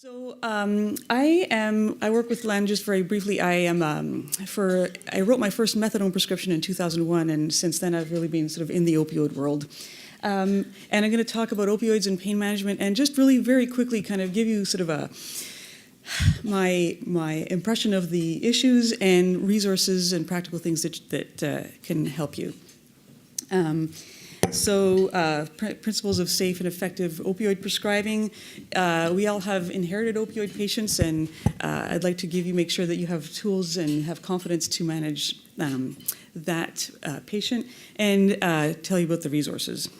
So I work with Len just very briefly. I wrote my first methadone prescription in 2001, and since then I've really been sort of in the opioid world. And I'm going to talk about opioids and pain management, and just really very quickly kind of give you sort of my impression of the issues and resources and practical things that can help you. Principles of safe and effective opioid prescribing. We all have inherited opioid patients, and I'd like to make sure that you have tools and have confidence to manage that patient, and tell you about the resources.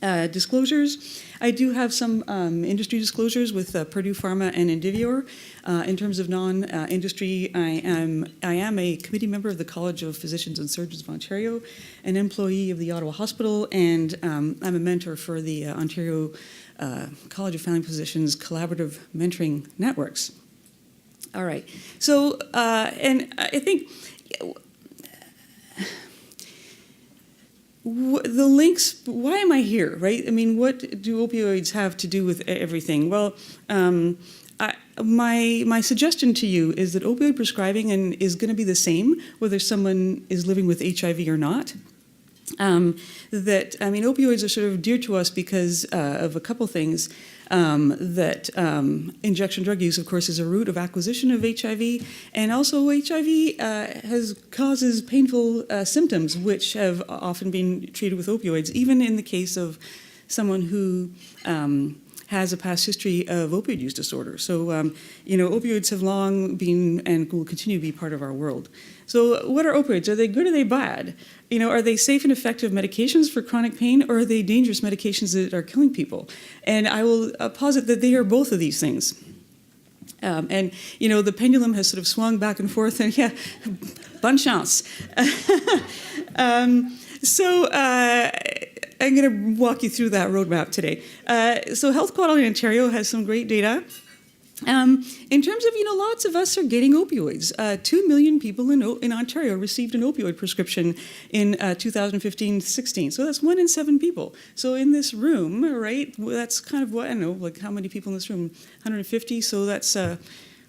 Disclosures. I do have some industry disclosures with Purdue Pharma and Indivior. In terms of non-industry, I am a committee member of the College of Physicians and Surgeons of Ontario, an employee of the Ottawa Hospital, and I'm a mentor for the Ontario College of Family Physicians Collaborative Mentoring Networks. All right. So, and I think the links, why am I here, right? I mean, what do opioids have to do with everything? Well, my suggestion to you is that opioid prescribing is going to be the same whether someone is living with HIV or not. Opioids are sort of dear to us because of a couple things. Injection drug use, of course, is a route of acquisition of HIV, and also HIV causes painful symptoms, which have often been treated with opioids, even in the case of someone who has a past history of opioid use disorder. So, opioids have long been and will continue to be part of our world. So what are opioids? Are they good or are they bad? Are they safe and effective medications for chronic pain, or are they dangerous medications that are killing people? And I will posit that they are both of these things. The pendulum has sort of swung back and forth, and yeah, bonne chance. I'm going to walk you through that roadmap today. So Health Quality Ontario has some great data. In terms of, lots of us are getting opioids. 2 million people in Ontario received an opioid prescription in 2015-16. So that's 1 in 7 people. So in this room, right, that's kind of what, I don't know, like how many people in this room? 150, so that's,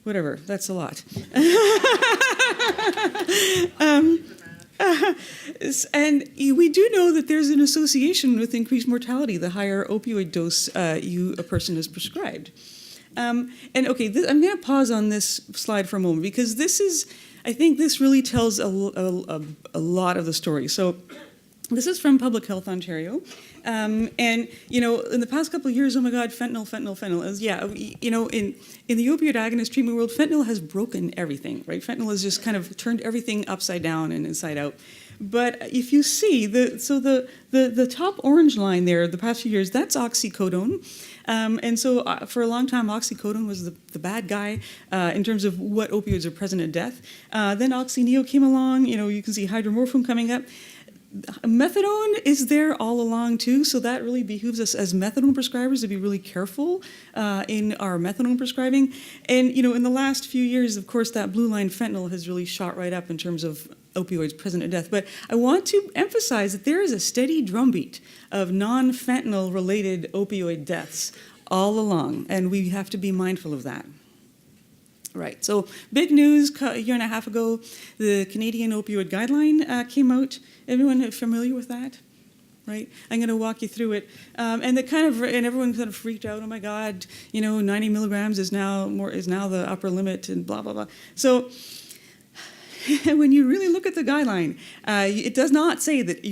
whatever, that's a lot. And we do know that there's an association with increased mortality the higher opioid dose a person is prescribed. I'm going to pause on this slide for a moment, because I think this really tells a lot of the story. So this is from Public Health Ontario. In the past couple of years, oh my God, fentanyl. In the opioid agonist treatment world, fentanyl has broken everything, right? Fentanyl has just kind of turned everything upside down and inside out. But if you see, the top orange line there, the past few years, that's oxycodone. For a long time, oxycodone was the bad guy in terms of what opioids are present in death. Then oxyneo came along. You can see hydromorphone coming up. Methadone is there all along too, so that really behooves us as methadone prescribers to be really careful in our methadone prescribing. And in the last few years, of course, that blue line fentanyl has really shot right up in terms of opioids present in death. But I want to emphasize that there is a steady drumbeat of non-fentanyl related opioid deaths all along, and we have to be mindful of that. Right, so big news, a year and a half ago, the Canadian opioid guideline came out. Everyone familiar with that? Right, I'm going to walk you through it, and everyone kind of freaked out. Oh my God, 90 milligrams is now the upper limit, and blah blah blah. So when you really look at the guideline, it does not say that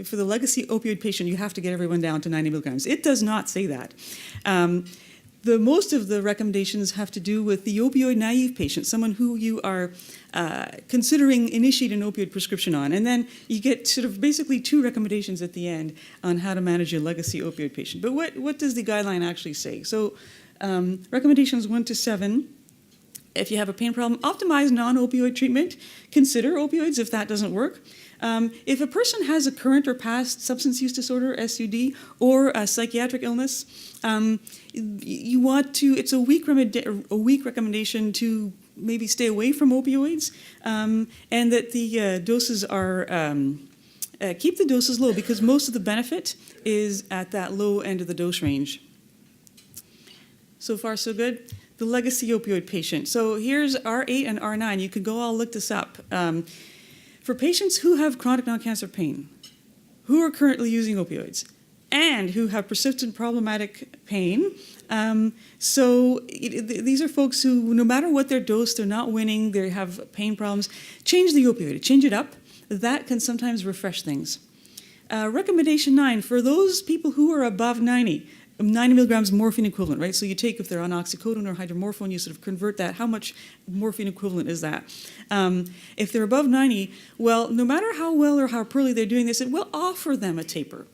for the legacy opioid patient you have to get everyone down to 90 milligrams. It does not say that. Most of the recommendations have to do with the opioid naive patient, someone who you are considering initiating an opioid prescription on. And then you get sort of basically 2 recommendations at the end on how to manage your legacy opioid patient. But what does the guideline actually say? So recommendations 1 to 7. If you have a pain problem, optimize non-opioid treatment. Consider opioids if that doesn't work. If a person has a current or past substance use disorder, SUD, or a psychiatric illness, you want to, it's a weak recommendation to maybe stay away from opioids, and that the doses are, keep the doses low, because most of the benefit is at that low end of the dose range. So far, so good. The legacy opioid patient. So here's R8 and R9. You could go all look this up. For patients who have chronic non-cancer pain, who are currently using opioids, and who have persistent problematic pain. These are folks who, no matter what their dose, they're not winning, they have pain problems. Change the opioid, change it up. That can sometimes refresh things. Recommendation 9, for those people who are above 90 milligrams morphine equivalent, right? So you take, if they're on oxycodone or hydromorphone, you sort of convert that. How much morphine equivalent is that? If they're above 90, well, no matter how well or how poorly they're doing, they said, we'll offer them a taper.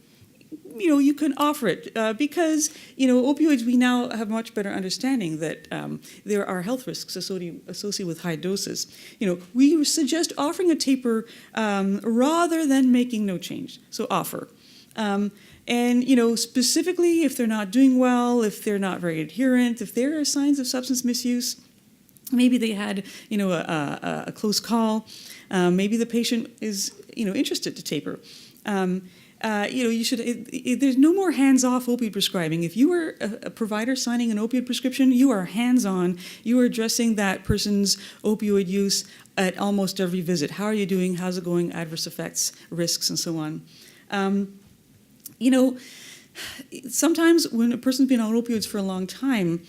You can offer it because, opioids, we now have much better understanding that there are health risks associated with high doses. We suggest offering a taper rather than making no change. So offer. Specifically if they're not doing well, if they're not very adherent, if there are signs of substance misuse, maybe they had, a close call, maybe the patient is, interested to taper. You should. There's no more hands-off opioid prescribing. If you are a provider signing an opioid prescription, you are hands-on. You are addressing that person's opioid use at almost every visit. How are you doing? How's it going? Adverse effects, risks, and so on. Sometimes when a person's been on opioids for a long time,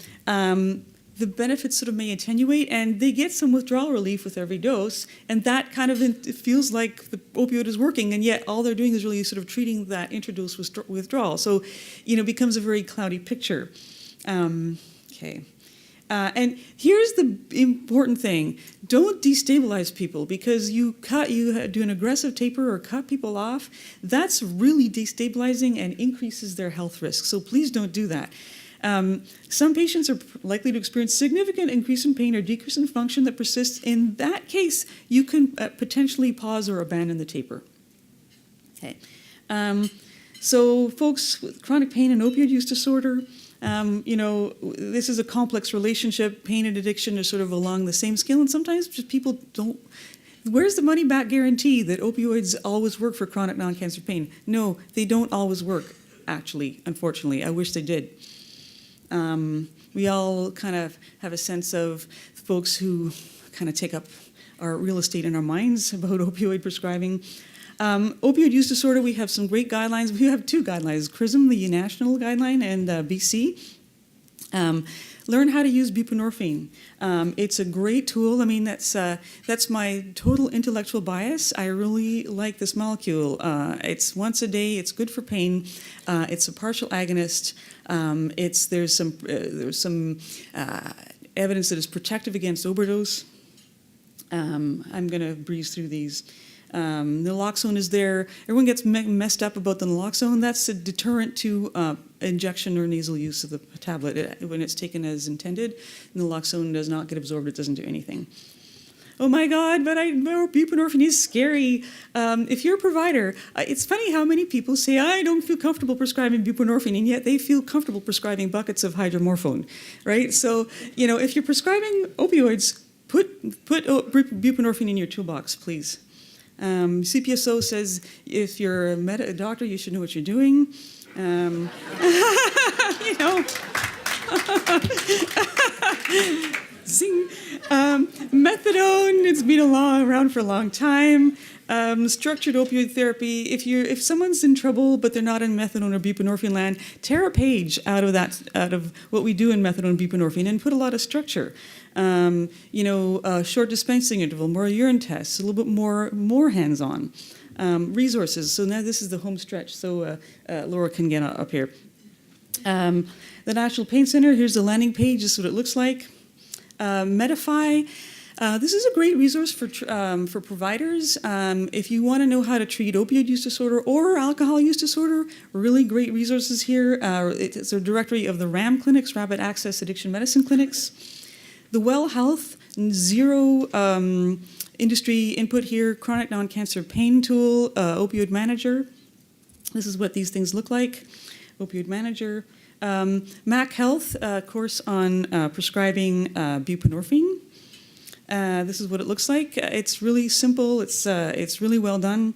the benefits sort of may attenuate, and they get some withdrawal relief with every dose, and that kind of it feels like the opioid is working, and yet all they're doing is really sort of treating that intradose withdrawal. So, becomes a very cloudy picture. Okay. And here's the important thing. Don't destabilize people, because you do an aggressive taper or cut people off. That's really destabilizing and increases their health risk. So please don't do that. Some patients are likely to experience significant increase in pain or decrease in function that persists. In that case, you can potentially pause or abandon the taper. Okay. So folks with chronic pain and opioid use disorder, this is a complex relationship. Pain and addiction are sort of along the same scale, and sometimes just people don't. Where's the money-back guarantee that opioids always work for chronic non-cancer pain? No, they don't always work, actually, unfortunately. I wish they did. We all kind of have a sense of folks who kind of take up our real estate in our minds about opioid prescribing. Opioid use disorder, we have some great guidelines. We have two guidelines, CRISM, the national guideline, and BC. Learn how to use buprenorphine. It's a great tool. I mean, that's my total intellectual bias. I really like this molecule. It's once a day. It's good for pain. It's a partial agonist. There's some evidence that it's protective against overdose. I'm going to breeze through these. Naloxone is there. Everyone gets messed up about the naloxone. That's a deterrent to injection or nasal use of the tablet. When it's taken as intended, naloxone does not get absorbed. It doesn't do anything. Oh my God, but buprenorphine is scary. If you're a provider, it's funny how many people say, I don't feel comfortable prescribing buprenorphine, and yet they feel comfortable prescribing buckets of hydromorphone, right? So, if you're prescribing opioids, put buprenorphine in your toolbox, please. CPSO says if you're a doctor, you should know what you're doing. Zing. Methadone, it's been around for a long time. Structured opioid therapy. If someone's in trouble but they're not in methadone or buprenorphine land, tear a page out of what we do in methadone and buprenorphine and put a lot of structure. Short dispensing interval, more urine tests, a little bit more hands-on. Resources. So now this is the home stretch. So Laura can get up here. The National Pain Center. Here's the landing page. This is what it looks like. Medify. This is a great resource for providers. If you want to know how to treat opioid use disorder or alcohol use disorder, really great resources here. It's a directory of the RAM clinics, Rapid Access Addiction Medicine clinics. The Well Health, zero industry input here, chronic non-cancer pain tool, opioid manager. This is what these things look like, opioid manager. MAC Health, course on prescribing buprenorphine. This is what it looks like. It's really simple. It's really well done.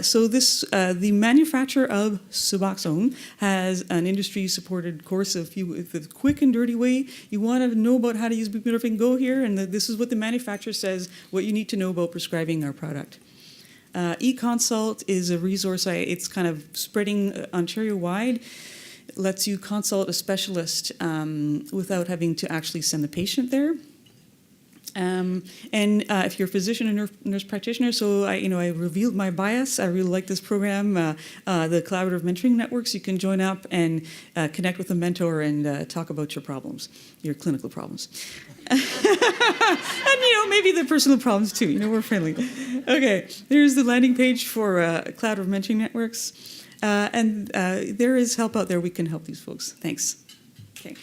So this, the manufacturer of Suboxone has an industry-supported course of the quick and dirty way. You want to know about how to use buprenorphine, go here, and this is what the manufacturer says, what you need to know about prescribing our product. eConsult is a resource, it's kind of spreading Ontario-wide. It lets you consult a specialist without having to actually send the patient there. If you're a physician or nurse practitioner, so I revealed my bias. I really like this program, the Collaborative Mentoring Networks. You can join up and connect with a mentor and talk about your problems, your clinical problems. And, maybe the personal problems too. We're friendly. Okay, there's the landing page for Collaborative Mentoring Networks. There is help out there. We can help these folks. Thanks. Okay.